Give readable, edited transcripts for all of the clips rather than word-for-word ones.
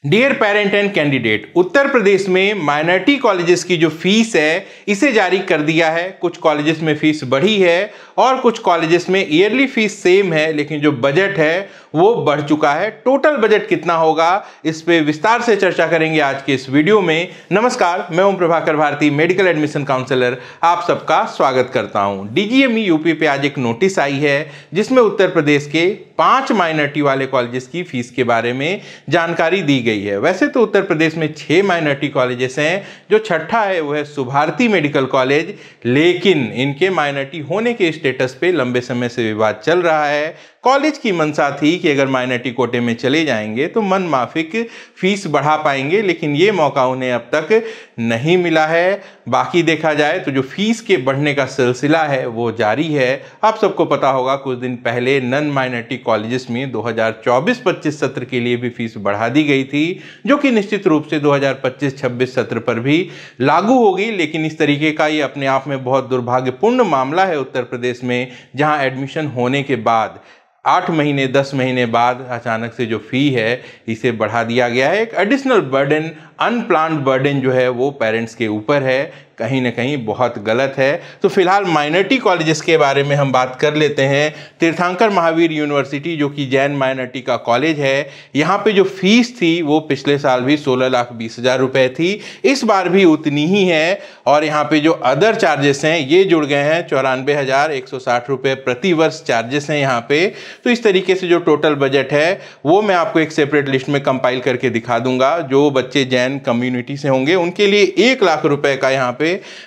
Dear parent and candidate, Uttar Pradesh में minority colleges की जो फीस है इसे जारी कर दिया है। कुछ कॉलेजेस में फीस बढ़ी है और कुछ कॉलेजेस में ईयरली फीस सेम है, लेकिन जो बजट है वो बढ़ चुका है। टोटल बजट कितना होगा इस पे विस्तार से चर्चा करेंगे आज के इस वीडियो में। नमस्कार, मैं Om Prabhakar Bharti, medical admission counsellor, आप सबका स्वागत करता हूं। डीजीएमई यूपी पे आज एक नोटिस आई है जिसमें उत्तर प्रदेश के 5 माइनॉरिटी वाले कॉलेजेस की फीस के बारे में जानकारी दी गई है। वैसे तो उत्तर प्रदेश में 6 माइनॉरिटी कॉलेजेस हैं, जो छठा है वो है सुभारती मेडिकल कॉलेज, लेकिन इनके माइनॉरिटी होने के स्टेटस पे लंबे समय से विवाद चल रहा है। कॉलेज की मंशा थी कि अगर माइनॉरिटी कोटे में चले जाएंगे तो मन माफिक फीस बढ़ा पाएंगे, लेकिन ये मौका उन्हें अब तक नहीं मिला है। बाकी देखा जाए तो जो फीस के बढ़ने का सिलसिला है वो जारी है। आप सबको पता होगा कुछ दिन पहले नन माइनॉरिटी कॉलेजेस में 2024-25 सत्र के लिए भी फीस बढ़ा दी गई थी, जो कि निश्चित रूप से 2025-26 सत्र पर भी लागू होगी। लेकिन इस तरीके का ये अपने आप में बहुत दुर्भाग्यपूर्ण मामला है उत्तर प्रदेश में, जहां एडमिशन होने के बाद 8 महीने 10 महीने बाद अचानक से जो फी है इसे बढ़ा दिया गया है। एक एडिशनल बर्डन, अनप्लान्ड बर्डन जो है वो पेरेंट्स के ऊपर है, कहीं ना कहीं बहुत गलत है। तो फिलहाल माइनॉरिटी कॉलेजेस के बारे में हम बात कर लेते हैं। तीर्थंकर महावीर यूनिवर्सिटी, जो कि जैन माइनॉरिटी का कॉलेज है, यहाँ पे जो फीस थी वो पिछले साल भी 16,20,000 रुपये थी, इस बार भी उतनी ही है। और यहाँ पे जो अदर चार्जेस हैं ये जुड़ गए हैं, 94,160 रुपये प्रति वर्ष चार्जेस हैं यहाँ पे। तो इस तरीके से जो टोटल बजट है वो मैं आपको एक सेपरेट लिस्ट में कंपाइल करके दिखा दूंगा। जो बच्चे जैन कम्युनिटी से होंगे उनके लिए 1 लाख रुपए का यहाँ पे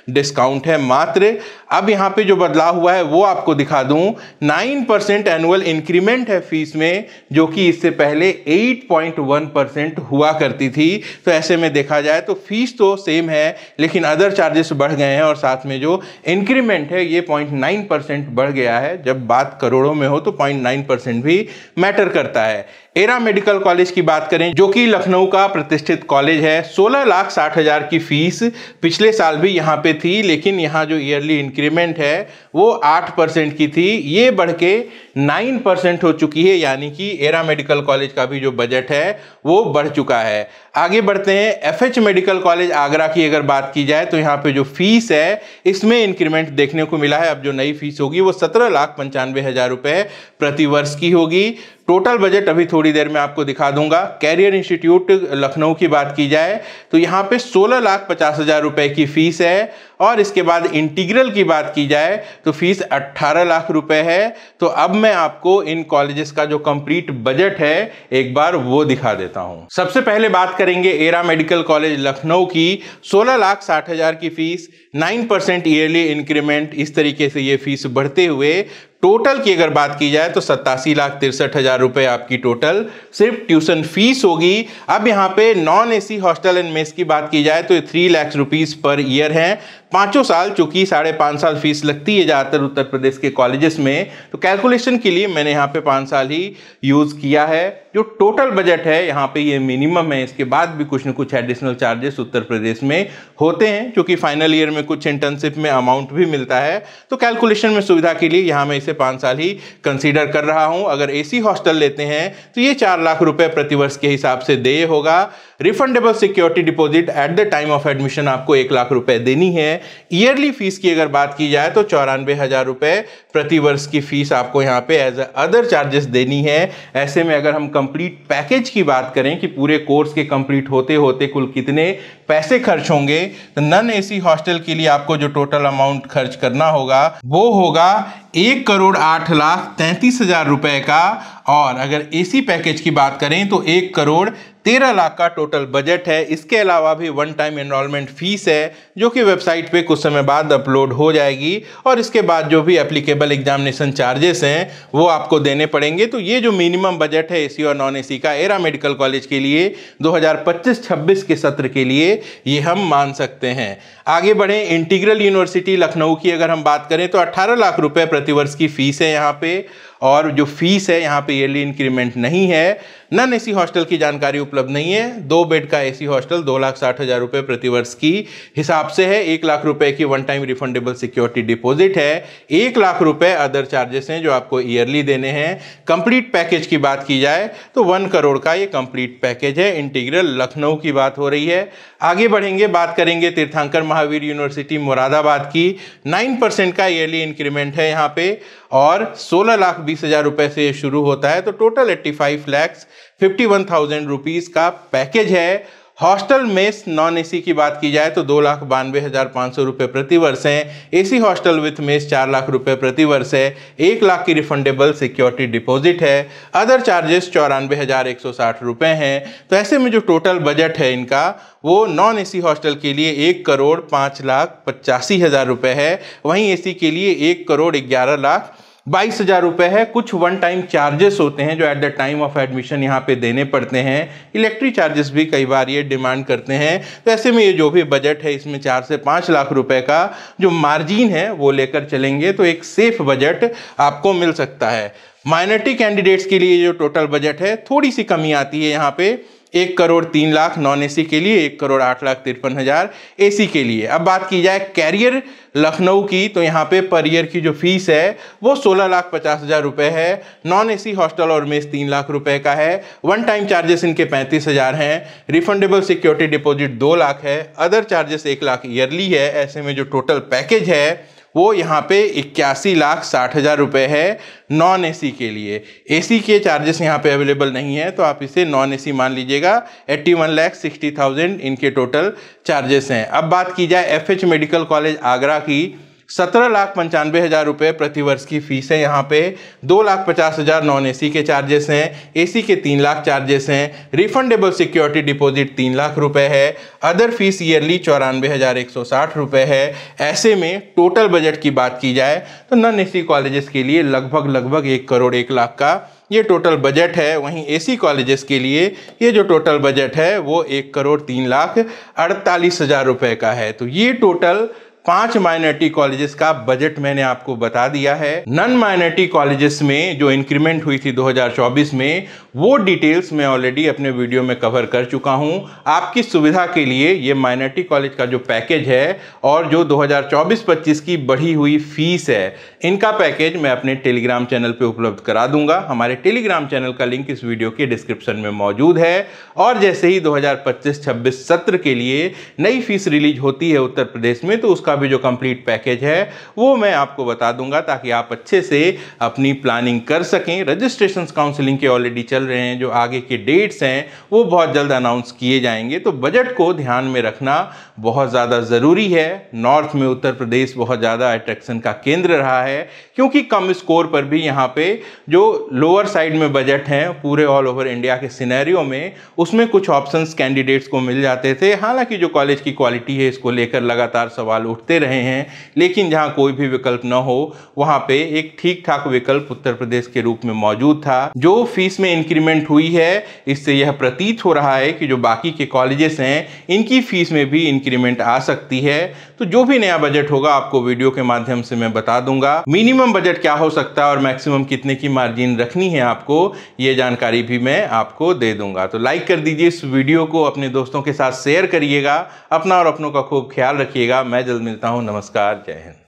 डिस्काउंट है मात्र। अब यहाँ पे जो बदलाव हुआ है वो आपको दिखा दूं। 9% एनुअल इंक्रीमेंट है फीस में, जो कि इससे पहले 8.1% हुआ करती थी। तो ऐसे में देखा जाए तो फीस तो सेम है, लेकिन अदर चार्जेस बढ़ गए हैं और साथ में जो इंक्रीमेंट है ये 0.9% बढ़ गया है। जब बात करोड़ों में हो तो 0.9% भी मैटर करता है। एरा मेडिकल कॉलेज की बात करें, जो कि लखनऊ का प्रतिष्ठित कॉलेज है, 16,60,000 की फीस पिछले साल भी यहाँ पे थी, लेकिन यहाँ जो ईयरली इंक्रीमेंट है वो 8% की थी, ये बढ़ के 9% हो चुकी है। यानी कि एरा मेडिकल कॉलेज का भी जो बजट है वो बढ़ चुका है। आगे बढ़ते हैं, एफएच मेडिकल कॉलेज आगरा की अगर बात की जाए तो यहाँ पे जो फीस है इसमें इंक्रीमेंट देखने को मिला है। अब जो नई फीस होगी वो 17,95,000 रुपये प्रति वर्ष की होगी। टोटल बजट अभी थोड़ी देर में आपको दिखा दूंगा। कैरियर इंस्टीट्यूट लखनऊ की बात की जाए तो यहाँ पे 16,50,000 रुपए की फीस है, और इसके बाद इंटीग्रल की बात की जाए तो फीस 18 लाख रुपए है। तो अब मैं आपको इन कॉलेजेस का जो कंप्लीट बजट है एक बार वो दिखा देता हूं। सबसे पहले बात करेंगे एरा मेडिकल कॉलेज लखनऊ की। 16,60,000 की फीस, 9% ईयरली इंक्रीमेंट, इस तरीके से ये फीस बढ़ते हुए टोटल की अगर बात की जाए तो 87,63,000 रुपए आपकी टोटल सिर्फ ट्यूशन फीस होगी। अब यहाँ पे non AC hostel and mess की बात की जाए तो 3 लाख रुपीस पर ईयर है, 5 साल, चूंकि 5.5 साल फीस लगती है ज़्यादातर उत्तर प्रदेश के कॉलेजेस में, तो कैलकुलेशन के लिए मैंने यहाँ पे 5 साल ही यूज़ किया है। जो टोटल बजट है यहाँ पे ये मिनिमम है, इसके बाद भी कुछ न कुछ एडिशनल चार्जेस उत्तर प्रदेश में होते हैं, क्योंकि फाइनल ईयर में कुछ इंटर्नशिप में अमाउंट भी मिलता है। तो कैलकुलेशन में सुविधा के लिए यहाँ मैं इसे 5 साल ही कंसीडर कर रहा हूँ। अगर एसी हॉस्टल लेते हैं तो ये 4 लाख रुपए प्रति वर्ष के हिसाब से देय होगा। Refundable security deposit at the time of admission आपको 1 लाख रुपए देनी है। ईयरली फीस की अगर बात की जाए तो 94,000 रुपए प्रति वर्ष की फीस आपको यहाँ पे एज अदर चार्जेस देनी है। ऐसे में अगर हम कंप्लीट पैकेज की बात करें कि पूरे कोर्स के कंप्लीट होते होते कुल कितने पैसे खर्च होंगे, तो नन एसी हॉस्टल के लिए आपको जो टोटल अमाउंट खर्च करना होगा वो होगा 1,08,33,000 रुपए का। और अगर एसी पैकेज की बात करें तो 1,13 लाख का टोटल बजट है। इसके अलावा भी वन टाइम एनरोलमेंट फीस है, जो कि वेबसाइट पे कुछ समय बाद अपलोड हो जाएगी, और इसके बाद जो भी एप्लीकेबल एग्जामिनेशन चार्जेस हैं वो आपको देने पड़ेंगे। तो ये जो मिनिमम बजट है एसी और नॉन एसी का एरा मेडिकल कॉलेज के लिए 2025-26 के सत्र के लिए ये हम मान सकते हैं। आगे बढ़े, इंटीग्रल यूनिवर्सिटी लखनऊ की अगर हम बात करें तो 18 लाख रुपए प्रति वर्ष की फीस है यहाँ पे, और जो फीस है यहाँ पे ईयरली इंक्रीमेंट नहीं है। नॉन एसी हॉस्टल की जानकारी उपलब्ध नहीं है। 2 बेड का एसी हॉस्टल 2,60,000 रुपये प्रति वर्ष की हिसाब से है। 1 लाख रुपए की one time refundable security deposit है। 1 लाख रुपए अदर चार्जेस हैं जो आपको ईयरली देने हैं। कंप्लीट पैकेज की बात की जाए तो 1 करोड़ का ये कंप्लीट पैकेज है। इंटीग्रल लखनऊ की बात हो रही है। आगे बढ़ेंगे, बात करेंगे तीर्थंकर महावीर यूनिवर्सिटी मुरादाबाद की। 9% का ईयरली इंक्रीमेंट है यहाँ पे और 16,20,000 रुपए से शुरू होता है। तो टोटल 85,51,000 रुपीज़ का पैकेज है। हॉस्टल मेस नॉन एसी की बात की जाए तो 2,92,500 रुपये प्रति वर्ष है। AC hostel with mess 4 lakh रुपये प्रति वर्ष है। 1 लाख की रिफंडेबल सिक्योरिटी डिपॉजिट है। अदर चार्जेस 94,160 रुपये हैं। तो ऐसे में जो टोटल बजट है इनका वो नॉन एसी हॉस्टल के लिए 1,05,85,000 रुपये है। वहीं एसी के लिए 1,11,22,000 रुपये है। कुछ वन टाइम चार्जेस होते हैं जो at the time of admission यहाँ पे देने पड़ते हैं। इलेक्ट्रिक चार्जेस भी कई बार ये डिमांड करते हैं। तो ऐसे में ये जो भी बजट है इसमें 4 से 5 लाख रुपए का जो मार्जिन है वो लेकर चलेंगे तो एक सेफ बजट आपको मिल सकता है। माइनॉरिटी कैंडिडेट्स के लिए जो टोटल बजट है थोड़ी सी कमी आती है यहाँ पे। 1,03,00,000 नॉन एसी के लिए, 1,08,53,000 एसी के लिए। अब बात की जाए कैरियर लखनऊ की तो यहाँ पे पर ईयर की जो फीस है वो 16,50,000 रुपये है। नॉन एसी हॉस्टल और मेस 3 लाख रुपए का है। वन टाइम चार्जेस इनके 35,000 हैं। रिफंडेबल सिक्योरिटी डिपॉजिट 2 लाख है। अदर चार्जेस 1 लाख ईयरली है। ऐसे में जो टोटल पैकेज है वो यहाँ पे 81,60,000 रुपये है नॉन एसी के लिए। एसी के चार्जेस यहाँ पे अवेलेबल नहीं है तो आप इसे नॉन एसी मान लीजिएगा। 81,60,000 इनके टोटल चार्जेस हैं। अब बात की जाए एफएच मेडिकल कॉलेज आगरा की, 17,95,000 रुपये प्रति वर्ष की फीस है यहाँ पे। 2,50,000 नॉन एसी के चार्जेस हैं। एसी के 3 लाख चार्जेस हैं। रिफंडेबल सिक्योरिटी डिपॉजिट 3 लाख रुपए है। अदर फीस ईयरली 94,160 रुपये है। ऐसे में टोटल बजट की बात की जाए तो नॉन एसी कॉलेजेस के लिए लगभग 1 करोड़ 1 लाख का ये टोटल बजट है। वहीं एसी कॉलेजेस के लिए ये जो टोटल बजट है वो 1,03,48,000 रुपये का है। तो ये टोटल 5 माइनॉरिटी कॉलेजेस का बजट मैंने आपको बता दिया है। नॉन माइनॉरिटी कॉलेजेस में जो इंक्रीमेंट हुई थी 2024 में वो डिटेल्स मैं ऑलरेडी अपने वीडियो में कवर कर चुका हूं। आपकी सुविधा के लिए ये माइनॉरिटी कॉलेज का जो पैकेज है और जो 2024-25 की बढ़ी हुई फीस है इनका पैकेज मैं अपने टेलीग्राम चैनल पे उपलब्ध करा दूंगा। हमारे टेलीग्राम चैनल का लिंक इस वीडियो के डिस्क्रिप्शन में मौजूद है। और जैसे ही 2025-26 सत्र के लिए नई फीस रिलीज होती है उत्तर प्रदेश में तो उसका भी जो कंप्लीट पैकेज है वो मैं आपको बता दूंगा ताकि आप अच्छे से अपनी प्लानिंग कर सकें। रजिस्ट्रेशन काउंसलिंग के ऑलरेडी चल रहे हैं। जो आगे के डेट्स हैं वो बहुत जल्द अनाउंस किए जाएंगे। तो बजट को ध्यान में रखना बहुत ज़्यादा ज़रूरी है। नॉर्थ में उत्तर प्रदेश बहुत ज़्यादा अट्रैक्शन का केंद्र रहा है क्योंकि कम स्कोर पर भी यहाँ पे जो लोअर साइड में बजट हैं पूरे ऑल ओवर इंडिया के सिनेरियो में उसमें कुछ ऑप्शंस कैंडिडेट्स को मिल जाते थे। हालांकि जो कॉलेज की क्वालिटी है इसको लेकर लगातार सवाल उठते रहे हैं, लेकिन जहां कोई भी विकल्प न हो वहां पे एक ठीक ठाक विकल्प उत्तर प्रदेश के रूप में मौजूद था। जो फीस में इंक्रीमेंट हुई है इससे यह प्रतीत हो रहा है कि जो बाकी के कॉलेजेस हैं इनकी फीस में भी इंक्रीमेंट आ सकती है। तो जो भी नया बजट होगा आपको वीडियो के माध्यम से मैं बता दूंगा। मिनिमम बजट क्या हो सकता है और मैक्सिमम कितने की मार्जिन रखनी है आपको, ये जानकारी भी मैं आपको दे दूंगा। तो लाइक कर दीजिए इस वीडियो को, अपने दोस्तों के साथ शेयर करिएगा। अपना और अपनों का खूब ख्याल रखिएगा। मैं जल्द मिलता हूं। नमस्कार, जय हिंद।